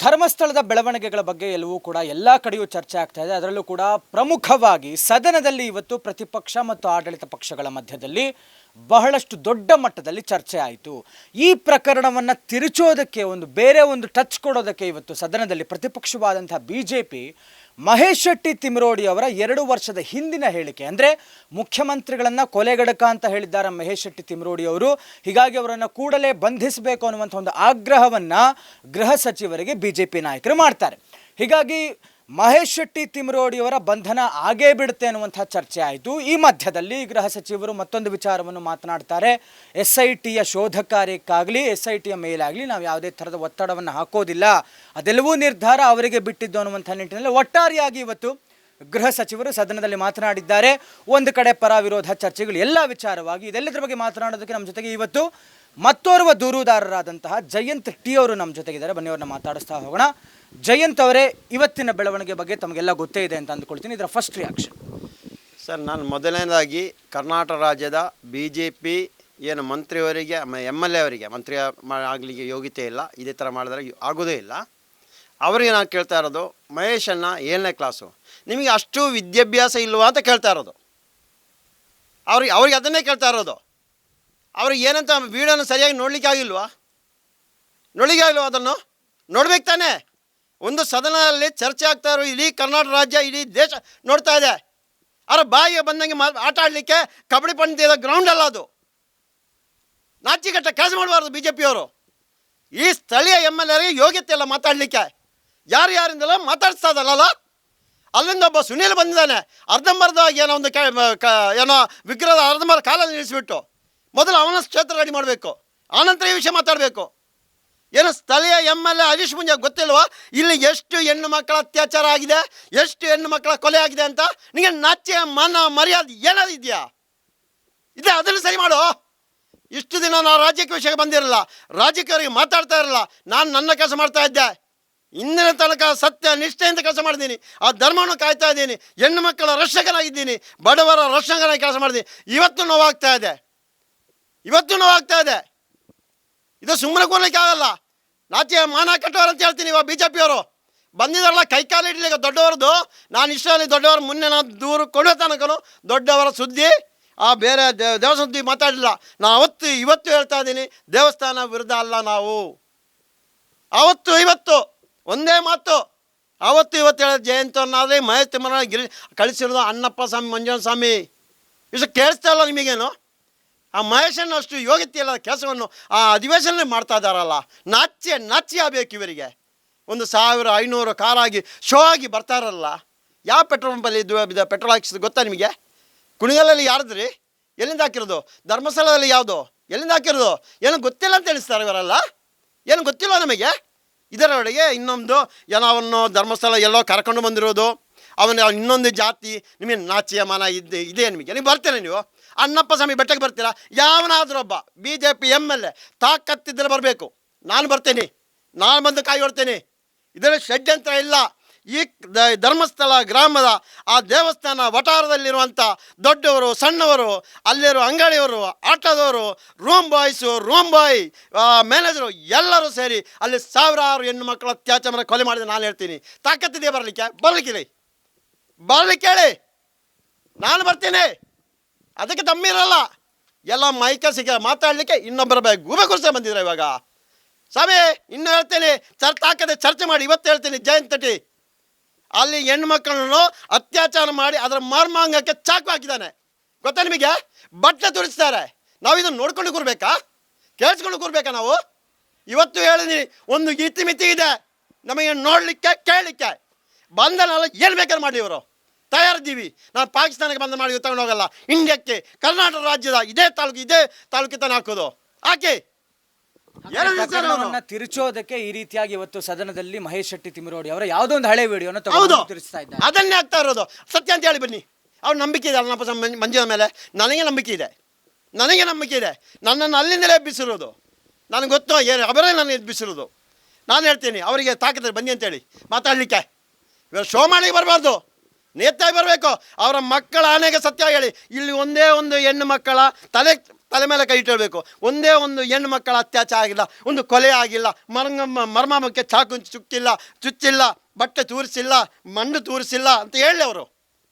ಧರ್ಮಸ್ಥಳದ ಬೆಳವಣಿಗೆಗಳ ಬಗ್ಗೆ ಎಲ್ಲವೂ ಕೂಡ ಎಲ್ಲ ಕಡೆಯೂ ಚರ್ಚೆ ಆಗ್ತಾ ಇದೆ. ಅದರಲ್ಲೂ ಕೂಡ ಪ್ರಮುಖವಾಗಿ ಸದನದಲ್ಲಿ ಇವತ್ತು ಪ್ರತಿಪಕ್ಷ ಮತ್ತು ಆಡಳಿತ ಪಕ್ಷಗಳ ಮಧ್ಯದಲ್ಲಿ ಬಹಳಷ್ಟು ದೊಡ್ಡ ಮಟ್ಟದಲ್ಲಿ ಚರ್ಚೆ ಆಯಿತು. ಈ ಪ್ರಕರಣವನ್ನು ತಿರುಚೋದಕ್ಕೆ ಬೇರೆ ಒಂದು ಟಚ್ ಕೊಡೋದಕ್ಕೆ ಇವತ್ತು ಸದನದಲ್ಲಿ ಪ್ರತಿಪಕ್ಷವಾದಂತಹ ಬಿಜೆಪಿ ಮಹೇಶ್ ಶೆಟ್ಟಿ ತಿಮರೋಡಿ ಅವರ 2 ವರ್ಷದ ಹಿಂದಿನ ಹೇಳಿಕೆ, ಅಂದರೆ ಮುಖ್ಯಮಂತ್ರಿಗಳನ್ನು ಕೊಲೆಗಡಕ ಅಂತ ಹೇಳಿದ್ದಾರೆ ಮಹೇಶ್ ಶೆಟ್ಟಿ ತಿಮರೋಡಿ ಅವರು. ಹೀಗಾಗಿ ಅವರನ್ನು ಕೂಡಲೇ ಬಂಧಿಸಬೇಕು ಅನ್ನುವಂಥ ಒಂದು ಆಗ್ರಹವನ್ನು ಗೃಹ ಸಚಿವರಿಗೆ ಬಿಜೆಪಿ ನಾಯಕರು ಮಾಡ್ತಾರೆ. ಹೀಗಾಗಿ ಮಹೇಶ್ ಶೆಟ್ಟಿ ತಿಮರೋಡಿ ಅವರ ಬಂಧನ ಆಗೇ ಬಿಡುತ್ತೆ ಅನ್ನುವಂಥ ಚರ್ಚೆ ಆಯಿತು. ಈ ಮಧ್ಯದಲ್ಲಿ ಗೃಹ ಸಚಿವರು ಮತ್ತೊಂದು ವಿಚಾರವನ್ನು ಮಾತನಾಡ್ತಾರೆ. SITಯ ಶೋಧ ಕಾರ್ಯಕ್ಕಾಗಲಿ SITಯ ಮೇಲಾಗಲಿ ನಾವು ಯಾವುದೇ ಥರದ ಒತ್ತಡವನ್ನು ಹಾಕೋದಿಲ್ಲ, ಅದೆಲ್ಲವೂ ನಿರ್ಧಾರ ಅವರಿಗೆ ಬಿಟ್ಟಿದ್ದು ಅನ್ನುವಂಥ ನಿಟ್ಟಿನಲ್ಲಿ ಒಟ್ಟಾರೆಯಾಗಿ ಇವತ್ತು ಗೃಹ ಸಚಿವರು ಸದನದಲ್ಲಿ ಮಾತನಾಡಿದ್ದಾರೆ. ಒಂದು ಕಡೆ ಪರ ವಿರೋಧ ಚರ್ಚೆಗಳು ಎಲ್ಲ ವಿಚಾರವಾಗಿ ಇದೆಲ್ಲದರ ಬಗ್ಗೆ ಮಾತನಾಡೋದಕ್ಕೆ ನಮ್ಮ ಜೊತೆಗೆ ಇವತ್ತು ಮತ್ತೋರ್ವ ದೂರುದಾರರಾದಂತಹ ಜಯಂತ್ ಟಿ ಅವರು ನಮ್ಮ ಜೊತೆಗಿದ್ದಾರೆ. ಬನ್ನಿ ಅವ್ರನ್ನ ಮಾತಾಡಿಸ್ತಾ ಹೋಗೋಣ. ಜಯಂತ್ ಅವರೇ, ಇವತ್ತಿನ ಬೆಳವಣಿಗೆ ಬಗ್ಗೆ ತಮಗೆಲ್ಲ ಗೊತ್ತೇ ಇದೆ ಅಂತ ಅಂದ್ಕೊಳ್ತೀನಿ, ಇದರ ಫಸ್ಟ್ ರಿಯಾಕ್ಷನ್ ಸರ್. ನಾನು ಮೊದಲನೇದಾಗಿ ಕರ್ನಾಟಕ ರಾಜ್ಯದ BJP ಏನು ಮಂತ್ರಿಯವರಿಗೆ MLA ಅವರಿಗೆ ಮಂತ್ರಿ ಆಗಲಿಕ್ಕೆ ಯೋಗ್ಯತೆ ಇಲ್ಲ, ಇದೇ ಥರ ಮಾಡಿದ್ರೆ ಆಗೋದೇ ಇಲ್ಲ. ಅವರಿಗೆ ನಾನು ಕೇಳ್ತಾ ಇರೋದು, ಮಹೇಶನ್ನ 7ನೇ ಕ್ಲಾಸು, ನಿಮಗೆ ಅಷ್ಟು ವಿದ್ಯಾಭ್ಯಾಸ ಇಲ್ವಾ ಅಂತ ಕೇಳ್ತಾ ಇರೋದು. ಅವ್ರಿಗೆ ಅದನ್ನೇ ಕೇಳ್ತಾ ಇರೋದು. ಅವ್ರಿಗೆ ಏನಂತ ವೀಡಿಯೋನ ಸರಿಯಾಗಿ ನೋಡಲಿಕ್ಕೆ ಆಗಿಲ್ವಾ ಅದನ್ನು ನೋಡ್ಬೇಕು ತಾನೇ. ಒಂದು ಸದನದಲ್ಲಿ ಚರ್ಚೆ ಆಗ್ತಾ ಇರೋ ಇಡೀ ಕರ್ನಾಟಕ ರಾಜ್ಯ, ಇಡೀ ದೇಶ ನೋಡ್ತಾ ಇದೆ. ಅವರ ಬಾಯಿಗೆ ಬಂದಂಗೆ ಆಟ ಆಡಲಿಕ್ಕೆ ಕಬಡ್ಡಿ ಪಂದ್ಯದ ಗ್ರೌಂಡ್ ಅಲ್ಲ ಅದು. ನಾಚಿಕಟ್ಟ ಕೆಲಸ ಮಾಡಬಾರ್ದು BJPಯವರು. ಈ ಸ್ಥಳೀಯ MLA ಯೋಗ್ಯತೆ ಇಲ್ಲ ಮಾತಾಡಲಿಕ್ಕೆ. ಯಾರಿಂದಲೋ ಮಾತಾಡಿಸ್ತಾ ಇದ್ದಲ್ಲ, ಅಲ್ಲಿಂದ ಒಬ್ಬ ಸುನೀಲ್ ಬಂದಿದ್ದಾನೆ, ಅರ್ಧಂಬರ್ಧವಾಗಿ ಏನೋ ಒಂದು ಏನೋ ವಿಗ್ರಹದ ಅರ್ಧಂಬರ್ಧ ಕಾಲಲ್ಲಿ ನಿಲ್ಲಿಸಿಬಿಟ್ಟು ಮೊದಲು ಅವನ ಕ್ಷೇತ್ರ ರೆಡಿ ಮಾಡಬೇಕು, ಆನಂತರ ಈ ವಿಷಯ ಮಾತಾಡಬೇಕು. ಏನು ಸ್ಥಳೀಯ MLA ಹರೀಶ್ ಮುಂಜೆ ಗೊತ್ತಿಲ್ವಾ ಇಲ್ಲಿ ಎಷ್ಟು ಹೆಣ್ಣು ಮಕ್ಕಳ ಅತ್ಯಾಚಾರ ಆಗಿದೆ, ಎಷ್ಟು ಹೆಣ್ಣು ಮಕ್ಕಳ ಕೊಲೆ ಆಗಿದೆ ಅಂತ? ನಿಮಗೆ ನಾಚ್ಯ ಮಾನ ಮರ್ಯಾದೆ ಏನಾದ್ರು ಇದೆಯಾ? ಇದೆ, ಅದನ್ನು ಸರಿ ಮಾಡು. ಇಷ್ಟು ದಿನ ನಾವು ರಾಜ್ಯಕ್ಕೆ ವಿಷಯಕ್ಕೆ ಬಂದಿರಲಿಲ್ಲ, ರಾಜ್ಯಕ್ಕೆ ಮಾತಾಡ್ತಾ ಇರಲಿಲ್ಲ. ನಾನು ನನ್ನ ಕೆಲಸ ಮಾಡ್ತಾ ಇದ್ದೆ, ಇಂದಿನ ತನಕ ಸತ್ಯ ನಿಷ್ಠೆಯಿಂದ ಕೆಲಸ ಮಾಡಿದ್ದೀನಿ, ಆ ಧರ್ಮವನ್ನು ಕಾಯ್ತಾ ಇದ್ದೀನಿ, ಹೆಣ್ಣು ಮಕ್ಕಳ ರಕ್ಷಕನಾಗಿದ್ದೀನಿ, ಬಡವರ ರಕ್ಷಕನಾಗಿ ಕೆಲಸ ಮಾಡಿದ್ದೀನಿ. ಇವತ್ತು ನೋವಾಗ್ತಾ ಇದೆ. ಇದು ಸುಮ್ಮನೆ ಕೂರ್ಲಿಕ್ಕೆ ಆಗಲ್ಲ. ನಾಚೆ ಮಾನ ಕಟ್ಟೋರು ಅಂತ ಹೇಳ್ತೀನಿ. ಇವಾಗ BJPಯವರು ಬಂದಿದ್ದಾರಲ್ಲ, ಕೈಕಾಲು ಇಡ್ಲಿಕ್ಕೆ ದೊಡ್ಡವರದು. ನಾನು ಇಷ್ಟರಲ್ಲಿ ದೊಡ್ಡವರ ಮುನ್ನೆ ನಾನು ದೂರು ಕೊಡೋ ತನಕನು ದೊಡ್ಡವರ ಸುದ್ದಿ, ಆ ಬೇರೆ ದೇವಸ್ಥಾನ ಸುದ್ದಿ ಮಾತಾಡಲಿಲ್ಲ. ನಾನು ಇವತ್ತು ಹೇಳ್ತಾ ಇದ್ದೀನಿ, ದೇವಸ್ಥಾನ ವಿರುದ್ಧ ಅಲ್ಲ ನಾವು. ಇವತ್ತು ಒಂದೇ ಮಾತು, ಇವತ್ತು ಹೇಳೋದು ಜಯಂತವನ್ನಾದರೆ ಮಹೇಶ್ ತಿಮ್ಮನ ಕಳಿಸಿರೋದು ಅಣ್ಣಪ್ಪ ಸ್ವಾಮಿ, ಮಂಜುನಾಥ ಸ್ವಾಮಿ. ಇಷ್ಟು ಕೇಳಿಸ್ತಾ ಇಲ್ಲ ನಿಮಗೇನು? ಆ ಮಹೇಶನ್ನು ಅಷ್ಟು ಯೋಗ್ಯತೆ ಇಲ್ಲ ಕೆಲಸವನ್ನು ಆ ಅಧಿವೇಶನ ಮಾಡ್ತಾ ಇದ್ದಾರಲ್ಲ. ನಾಚಿ ಆಗಬೇಕು ಇವರಿಗೆ. 1500 ಕಾರಾಗಿ ಶೋ ಆಗಿ ಬರ್ತಾರಲ್ಲ. ಯಾವ ಪೆಟ್ರೋಲ್ ಪಂಪಲ್ಲಿ ಪೆಟ್ರೋಲ್ ಹಾಕಿಸಿದ್ದು ಗೊತ್ತಾ ನಿಮಗೆ? ಕುಣಿಗಲಲ್ಲಿ ಯಾರ್ದ್ರಿ? ಎಲ್ಲಿಂದ ಹಾಕಿರೋದು? ಧರ್ಮಸ್ಥಳದಲ್ಲಿ ಯಾವುದು? ಎಲ್ಲಿಂದ ಹಾಕಿರೋದು? ಏನು ಗೊತ್ತಿಲ್ಲ ಅಂತ ತಿಳಿಸ್ತಾರೆ ಇವರೆಲ್ಲ. ಏನು ಗೊತ್ತಿಲ್ಲ ನಮಗೆ. ಇದರೊಳಗೆ ಇನ್ನೊಂದು ಏನೋ ಅವನು ಧರ್ಮಸ್ಥಳ ಎಲ್ಲೋ ಕರ್ಕೊಂಡು ಬಂದಿರೋದು, ಅವನ ಇನ್ನೊಂದು ಜಾತಿ. ನಿಮಗೆ ನಾಚಿಯ ಮಾನ ಇದೆ ನಿಮಗೆ? ನೀವು ಬರ್ತೀರಾ? ನೀವು ಅಣ್ಣಪ್ಪ ಸ್ವಾಮಿ ಬೆಟ್ಟಕ್ಕೆ ಬರ್ತೀರಾ? ಯಾವನಾದರೂ ಒಬ್ಬ BJP MLA ತಾಕತ್ತಿದ್ದರೆ ಬರಬೇಕು. ನಾನು ಬರ್ತೀನಿ, ನಾನು ಬಂದು ಕಾಯಿ ಹೊಡ್ತೇನೆ. ಇದರಲ್ಲಿ ಷಡ್ಯಂತ್ರ ಇಲ್ಲ. ಈ ಧರ್ಮಸ್ಥಳ ಗ್ರಾಮದ ಆ ದೇವಸ್ಥಾನ ವಠಾರದಲ್ಲಿರುವಂಥ ದೊಡ್ಡವರು, ಸಣ್ಣವರು, ಅಲ್ಲಿರೋ ಅಂಗಡಿಯವರು, ಆಟೋದವರು, ರೂಮ್ ಬಾಯ್, ಮ್ಯಾನೇಜರು ಎಲ್ಲರೂ ಸೇರಿ ಅಲ್ಲಿ ಸಾವಿರಾರು ಹೆಣ್ಣು ಮಕ್ಕಳ ಅತ್ಯಾಚಾರ ಕೊಲೆ ಮಾಡಿದೆ. ನಾನು ಹೇಳ್ತೀನಿ, ತಾಕತ್ತಿದೆಯಾ ಬರ್ಲಿಕ್ಕೆ ಹೇಳಿ, ನಾನು ಬರ್ತೀನಿ. ಅದಕ್ಕೆ ದಮ್ಮಿರಲ್ಲ. ಎಲ್ಲ ಮೈಕ ಮಾತಾಡಲಿಕ್ಕೆ ಇನ್ನೊಬ್ಬರ ಗೂಬೆ ಬಂದಿದ್ರೆ ಇವಾಗ. ಸ್ವಾಮಿ ಇನ್ನೂ ಹೇಳ್ತೀನಿ, ತಾಕದೆ ಚರ್ಚೆ ಮಾಡಿ. ಇವತ್ತು ಹೇಳ್ತೀನಿ, ಜಯಂತ್ ಟಿ ಅಲ್ಲಿ ಹೆಣ್ಮಕ್ಳನ್ನು ಅತ್ಯಾಚಾರ ಮಾಡಿ ಅದರ ಮರ್ಮಾಂಗಕ್ಕೆ ಚಾಕು ಹಾಕಿದ್ದಾನೆ. ಗೊತ್ತಾ ನಿಮಗೆ? ಬಟ್ಟೆ ತುಳಿಸ್ತಾರೆ. ನಾವು ಇದನ್ನು ನೋಡ್ಕೊಂಡು ಕೂರ್ಬೇಕಾ? ಕೇಳಿಸ್ಕೊಂಡು ಕೂರ್ಬೇಕಾ ನಾವು? ಇವತ್ತು ಹೇಳಿದೀನಿ, ಒಂದು ಇತಿಮಿತಿ ಇದೆ ನಮಗೆ ನೋಡಲಿಕ್ಕೆ, ಕೇಳಲಿಕ್ಕೆ. ಬಂಧನಲ್ಲ ಏನು ಬೇಕಾದ್ರೆ ಮಾಡಿ, ಇವರು ತಯಾರಿದ್ದೀವಿ. ನಾನು ಪಾಕಿಸ್ತಾನಕ್ಕೆ ಬಂದ ಮಾಡಿ ತಗೊಂಡು ಹೋಗಲ್ಲ. ಇಂಡಿಯಾಕ್ಕೆ ಕರ್ನಾಟಕ ರಾಜ್ಯದ ಇದೇ ತಾಲೂಕಿಗೆ ತಾನು ಹಾಕೋದು. ಹಾಕಿ ತಿರುಚೋದಕ್ಕೆ ಈ ರೀತಿಯಾಗಿ ಇವತ್ತು ಸದನದಲ್ಲಿ ಮಹೇಶ್ ಶೆಟ್ಟಿ ತಿಮರೋಡಿ ಅವರ ಯಾವುದೋ ಒಂದು ಹಳೆ ವಿಡಿಯೋನ ತಿರುಗಿಸ್ತಾ ಇದ್ದಾರೆ. ಅದನ್ನೇ ಆಗ್ತಾ ಇರೋದು. ಸತ್ಯ ಅಂತ ಹೇಳಿ ಬನ್ನಿ. ಅವ್ರು ನಂಬಿಕೆ ಇದೆ ಅಲ್ಲಪ್ಪ ಮಂಜುನ ಮೇಲೆ. ನನಗೆ ನಂಬಿಕೆ ಇದೆ. ನನ್ನನ್ನು ಅಲ್ಲಿಂದಲೇ ಎಬ್ಬಿಸಿರೋದು ನನಗೆ ಗೊತ್ತು. ಅವರೇ ನನ್ನ ಎಬ್ಬಿಸಿರೋದು. ನಾನು ಹೇಳ್ತೀನಿ, ಅವರಿಗೆ ತಾಕತ್ತೆ ಬನ್ನಿ ಅಂತೇಳಿ ಮಾತಾಡಲಿಕ್ಕೆ. ಇವರು ಶೋ ಮಾಡಿ ಬರಬಾರ್ದು, ನೇತಾಗಿ ಬರಬೇಕು. ಅವರ ಮಕ್ಕಳ ಆನೆಗೆ ಸತ್ಯ ಹೇಳಿ. ಇಲ್ಲಿ ಒಂದೇ ಒಂದು ಹೆಣ್ಣು ಮಕ್ಕಳ ತಲೆ ಮೇಲೆ ಕೈ ಇಟ್ಟಿರಬೇಕು. ಒಂದೇ ಒಂದು ಹೆಣ್ಣು ಮಕ್ಕಳ ಅತ್ಯಾಚಾರ ಆಗಿಲ್ಲ, ಒಂದು ಕೊಲೆ ಆಗಿಲ್ಲ, ಮರ್ಮಾಮಕ್ಕೆ ಚಾಕು ಚುಚ್ಚಿಲ್ಲ, ಬಟ್ಟೆ ತೂರಿಸಿಲ್ಲ, ಮಣ್ಣು ತೂರಿಸಿಲ್ಲ ಅಂತ ಹೇಳಿ ಅವರು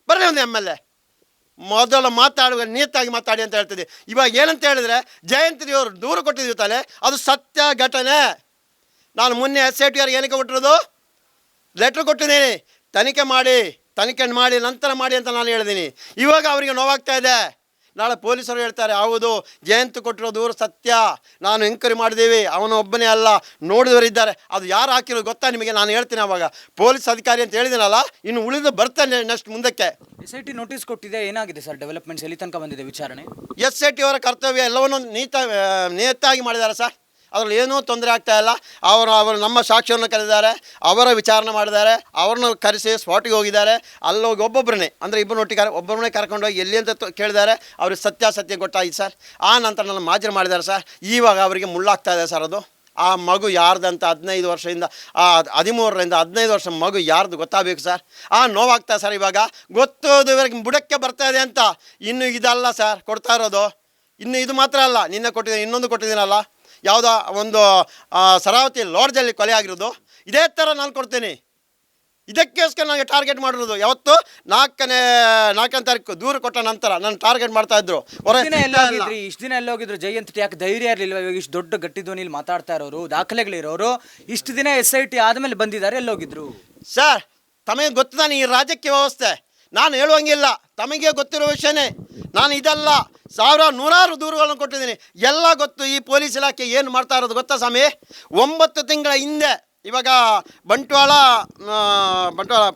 ಬರ್ರಿ ಒಂದು MLA ಮೊದಲು ಮಾತಾಡುವ ನೀತಾಗಿ ಮಾತಾಡಿ ಅಂತ ಹೇಳ್ತಿದ್ದೆ. ಇವಾಗ ಏನಂತ ಹೇಳಿದ್ರೆ ಜಯಂತಿಯವರು ದೂರು ಕೊಟ್ಟಿದ್ದೀವಿ ತಾನೆ, ಅದು ಸತ್ಯ ಘಟನೆ. ನಾನು ಮೊನ್ನೆ SIT ಅವ್ರಿಗೆ ಏನಕ್ಕೆ ಕೊಟ್ಟಿರೋದು, ಲೆಟ್ರ್ ಕೊಟ್ಟಿದ್ದೀನಿ, ತನಿಖೆ ಮಾಡಿ ನಂತರ ಮಾಡಿ ಅಂತ ನಾನು ಹೇಳಿದ್ದೀನಿ. ಇವಾಗ ಅವರಿಗೆ ನೋವಾಗ್ತಾ ಇದೆ. ನಾಳೆ ಪೊಲೀಸರು ಹೇಳ್ತಾರೆ ಹೌದು ಜಯಂತ್ ಕೊಟ್ಟಿರೋ ದೂರು ಸತ್ಯ, ನಾನು ಎಂಕ್ವೈರಿ ಮಾಡಿದ್ದೀವಿ, ಅವನು ಒಬ್ಬನೇ ಅಲ್ಲ, ನೋಡಿದವರಿದ್ದಾರೆ. ಅದು ಯಾರು ಹಾಕಿರೋದು ಗೊತ್ತಾ ನಿಮಗೆ? ನಾನು ಹೇಳ್ತೀನಿ ಅವಾಗ ಪೊಲೀಸ್ ಅಧಿಕಾರಿ ಅಂತ ಹೇಳಿದ್ದೀನಲ್ಲ, ಇನ್ನು ಉಳಿದು ಬರ್ತಾನೆ ನೆಕ್ಸ್ಟ್ ಮುಂದಕ್ಕೆ. SIT ನೋಟಿಸ್ ಕೊಟ್ಟಿದೆ, ಏನಾಗಿದೆ ಸರ್ ಡೆವಲಪ್ಮೆಂಟ್ಸ್, ಎಲ್ಲಿ ತನಕ ಬಂದಿದೆ ವಿಚಾರಣೆ? SIT ಅವರ ಕರ್ತವ್ಯ ಎಲ್ಲವನ್ನು ನಿಯತ್ತಾಗಿ ಮಾಡಿದ್ದಾರೆ ಸರ್, ಅದರಲ್ಲಿ ಏನೂ ತೊಂದರೆ ಆಗ್ತಾ ಇಲ್ಲ. ಅವರು ನಮ್ಮ ಸಾಕ್ಷಿಯನ್ನು ಕರೆದಿದ್ದಾರೆ, ಅವರ ವಿಚಾರಣೆ ಮಾಡಿದ್ದಾರೆ, ಅವ್ರನ್ನ ಕರೆಸಿ ಸ್ಪಾಟಿಗೆ ಹೋಗಿದ್ದಾರೆ. ಅಲ್ಲೋಗಿ ಒಬ್ಬೊಬ್ಬರನ್ನೇ ಅಂದರೆ ಒಬ್ಬರನ್ನೇ ಕರ್ಕೊಂಡೋಗಿ ಎಲ್ಲಿ ಅಂತ ಕೇಳಿದ್ದಾರೆ. ಅವ್ರಿಗೆ ಸತ್ಯಾಸತ್ಯ ಗೊತ್ತಾಗಿದೆ ಸರ್. ಆ ನಂತರ ನನ್ನ ಮಾಜರ್ ಮಾಡಿದ್ದಾರೆ ಸರ್. ಇವಾಗ ಅವರಿಗೆ ಮುಳ್ಳಾಗ್ತಾ ಇದೆ ಸರ್. ಅದು ಆ ಮಗು ಯಾರ್ದಂತ 15 ವರ್ಷದಿಂದ 13ರಿಂದ 15 ವರ್ಷ ಮಗು ಯಾರ್ದು ಗೊತ್ತಾಗಬೇಕು ಸರ್. ನೋವಾಗ್ತಾ ಸರ್. ಇವಾಗ ಗೊತ್ತೋದವರೆಗೆ ಬುಡಕ್ಕೆ ಬರ್ತಾ ಇದೆ ಅಂತ. ಇನ್ನು ಇದಲ್ಲ ಸರ್ ಕೊಡ್ತಾ ಇರೋದು, ಇನ್ನು ಇದು ಮಾತ್ರ ಅಲ್ಲ, ನಿನ್ನೆ ಕೊಟ್ಟಿದ್ದೀನಿ, ಇನ್ನೊಂದು ಕೊಟ್ಟಿದ್ದೀನಲ್ಲ, ಯಾವುದೋ ಒಂದು ಸರಾವತಿ ಲಾಡ್ಜಲ್ಲಿ ಕೊಲೆ ಆಗಿರೋದು. ಇದೇ ಥರ ನಾನು ಕೊಡ್ತೀನಿ. ಇದಕ್ಕೋಸ್ಕರ ನನಗೆ ಟಾರ್ಗೆಟ್ ಮಾಡಿರೋದು. ಯಾವತ್ತು 4ನೇ ತಾರೀಕು ದೂರು ಕೊಟ್ಟ ನಂತರ ನಾನು ಟಾರ್ಗೆಟ್ ಮಾಡ್ತಾ ಇದ್ರು. ಇಷ್ಟು ದಿನ ಎಲ್ಲೋಗಿದ್ರು ಜಯಂತ್? ಯಾಕೆ ಧೈರ್ಯ ಇರಲಿಲ್ಲ? ಇವಾಗ ಇಷ್ಟು ದೊಡ್ಡ ಗಟ್ಟಿ ಧ್ವನಿಲಿ ಮಾತಾಡ್ತಾ ಇರೋರು, ದಾಖಲೆಗಳಿರೋರು ಇಷ್ಟು ದಿನ SIT ಆದಮೇಲೆ ಬಂದಿದ್ದಾರೆ, ಎಲ್ಲೋಗಿದ್ರು ಸರ್? ತಮಗೆ ಗೊತ್ತಾನೆ ಈ ರಾಜಕೀಯ ವ್ಯವಸ್ಥೆ, ನಾನು ಹೇಳುವಂಗಿಲ್ಲ, ತಮಗೆ ಗೊತ್ತಿರೋ ವಿಷಯನೇ. ನಾನು ಇದಲ್ಲ, ನೂರಾರು ದೂರುಗಳನ್ನು ಕೊಟ್ಟಿದ್ದೀನಿ, ಎಲ್ಲ ಗೊತ್ತು. ಈ ಪೊಲೀಸ್ ಇಲಾಖೆ ಏನು ಮಾಡ್ತಾ ಇರೋದು ಗೊತ್ತಾ ಸ್ವಾಮಿ? 9 ತಿಂಗಳ ಹಿಂದೆ ಇವಾಗ ಬಂಟ್ವಾಳ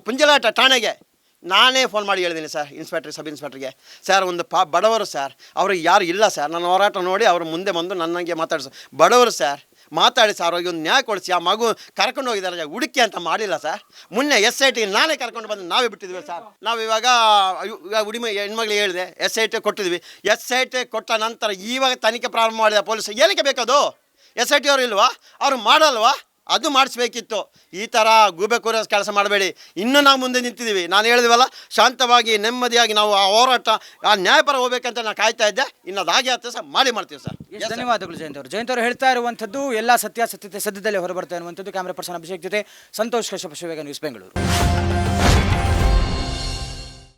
ಪುಂಜಲಾಟ ಠಾಣೆಗೆ ನಾನೇ ಫೋನ್ ಮಾಡಿ ಹೇಳಿದ್ದೀನಿ ಸರ್, ಸಬ್ ಇನ್ಸ್ಪೆಕ್ಟ್ರಿಗೆ. ಸರ್ ಒಂದು ಬಡವರು ಸರ್, ಅವ್ರಿಗೆ ಯಾರು ಇಲ್ಲ ಸರ್, ನನ್ನ ಹೋರಾಟ ನೋಡಿ ಅವರು ಮುಂದೆ ಬಂದು ನನಗೆ ಮಾತಾಡಿಸ ಬಡವರು ಸರ್, ಮಾತಾಡಿ ಸರ್, ಅವ್ರಿಗೆ ಒಂದು ನ್ಯಾಯ ಕೊಡಿಸಿ. ಆ ಮಗು ಕರ್ಕೊಂಡು ಹೋಗಿದ್ದಾರೆ, ಹುಡುಕಿ ಅಂತ ಮಾಡಿಲ್ಲ ಸರ್. ಮೊನ್ನೆ SIT ನಾನೇ ಕರ್ಕೊಂಡು ಬಂದು ನಾವೇ ಬಿಟ್ಟಿದ್ವಿ ಸರ್. ನಾವು ಇವಾಗ ಹೆಣ್ಮಗಳಿಗೆ ಹೇಳಿದೆ SIT ಕೊಟ್ಟಿದ್ವಿ. SIT ಕೊಟ್ಟ ನಂತರ ಇವಾಗ ತನಿಖೆ ಪ್ರಾರಂಭ ಮಾಡಿದ ಪೊಲೀಸ್. ಏನಕ್ಕೆ ಬೇಕದು? SIT ಅವರು ಇಲ್ವಾ? ಅವರು ಮಾಡಲ್ವಾ? ಅದು ಮಾಡಿಸ್ಬೇಕಿತ್ತು. ಈ ಥರ ಗೂಬೆ ಕೂರ ಕೆಲಸ ಮಾಡಬೇಡಿ. ಇನ್ನೂ ನಾವು ಮುಂದೆ ನಿಂತಿದ್ದೀವಿ. ನಾನು ಹೇಳಿದ್ವಲ್ಲ, ಶಾಂತವಾಗಿ ನೆಮ್ಮದಿಯಾಗಿ ನಾವು ಆ ಹೋರಾಟ ಆ ನ್ಯಾಯಪರ ಹೋಗ್ಬೇಕಂತ ನಾನು ಕಾಯ್ತಾ ಇದ್ದೆ. ಇನ್ನು ಅದಾಗೆ ಆಗ್ತದೆ ಸರ್, ಮಾಡ್ತೀವಿ ಸರ್. ಧನ್ಯವಾದಗಳು ಜಯಂತ್ ಅವರು ಹೇಳ್ತಾ ಇರುವಂಥದ್ದು ಎಲ್ಲ ಸತ್ಯಾಸತ್ಯತೆ ಸದ್ಯದಲ್ಲೇ ಹೊರಬರ್ತಾ ಇರುವಂಥದ್ದು. ಕ್ಯಾಮ್ರಾ ಪರ್ಸನ್ ಅಭಿಷೇಕ್ ಜೊತೆ ಸಂತೋಷ್ ಕಶ್ಯಪ್, ನ್ಯೂಸ್ ಬೆಂಗಳೂರು.